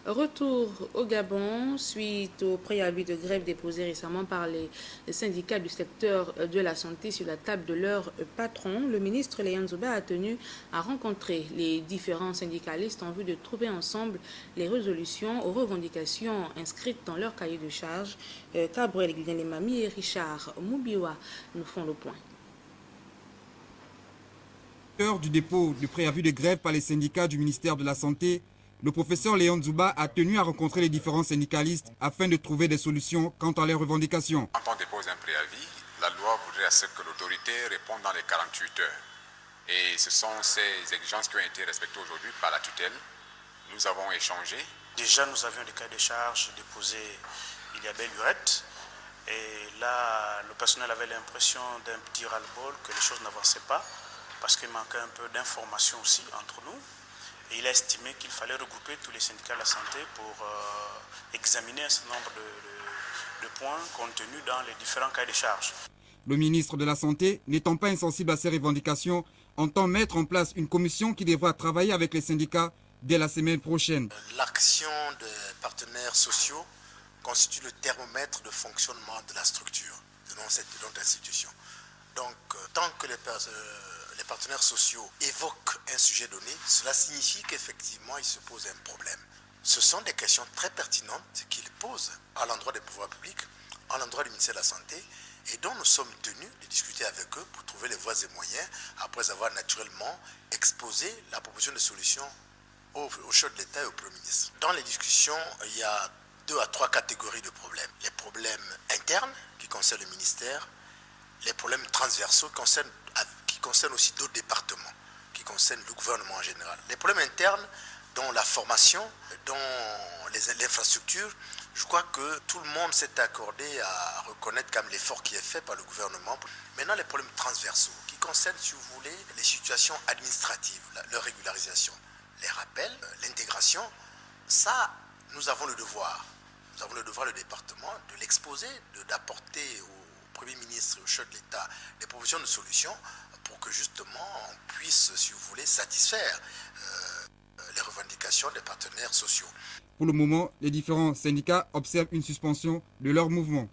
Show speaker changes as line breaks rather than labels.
Retour au Gabon suite au préavis de grève déposé récemment par les syndicats du secteur de la santé sur la table de leur patron. Le ministre Léon Zouba a tenu à rencontrer les différents syndicalistes en vue de trouver ensemble les résolutions aux revendications inscrites dans leur cahier de charges. Cabrel Guinémami et Richard Moubiwa nous font le point.
Lors du dépôt du préavis de grève par les syndicats du ministère de la Santé, le professeur Léon Zouba a tenu à rencontrer les différents syndicalistes afin de trouver des solutions quant à leurs revendications.
Quand on dépose un préavis, la loi voudrait à ce que l'autorité réponde dans les 48 heures. Et ce sont ces exigences qui ont été respectées aujourd'hui par la tutelle. Nous avons échangé.
Déjà, nous avions des cas de charge déposés il y a belle lurette. Et là, le personnel avait l'impression d'un petit ras-le-bol, que les choses n'avançaient pas, parce qu'il manquait un peu d'informations aussi entre nous. Et il a estimé qu'il fallait regrouper tous les syndicats de la santé pour examiner un certain nombre de points contenus dans les différents cahiers de charges.
Le ministre de la Santé, n'étant pas insensible à ces revendications, entend mettre en place une commission qui devra travailler avec les syndicats dès la semaine prochaine.
L'action des partenaires sociaux constitue le thermomètre de fonctionnement de la structure, de notre institution. Donc, tant que les partenaires sociaux évoquent un sujet donné, cela signifie qu'effectivement, il se pose un problème. Ce sont des questions très pertinentes qu'ils posent à l'endroit des pouvoirs publics, à l'endroit du ministère de la Santé, et dont nous sommes tenus de discuter avec eux pour trouver les voies et moyens, après avoir naturellement exposé la proposition de solution au chef de l'État et au Premier ministre. Dans les discussions, il y a 2 à 3 catégories de problèmes. Les problèmes internes qui concernent le ministère, les problèmes transversaux qui concernent aussi d'autres départements, qui concernent le gouvernement en général. Les problèmes internes, dont la formation, dont l'infrastructure, je crois que tout le monde s'est accordé à reconnaître quand même l'effort qui est fait par le gouvernement. Maintenant, les problèmes transversaux, qui concernent, si vous voulez, les situations administratives, leur régularisation, les rappels, l'intégration, ça, nous avons le devoir. Nous avons le devoir, le département, de l'exposer, d'apporter au Premier ministre et au chef de l'État des propositions de solutions pour que justement on puisse, si vous voulez, satisfaire les revendications des partenaires sociaux.
Pour le moment, les différents syndicats observent une suspension de leur mouvement.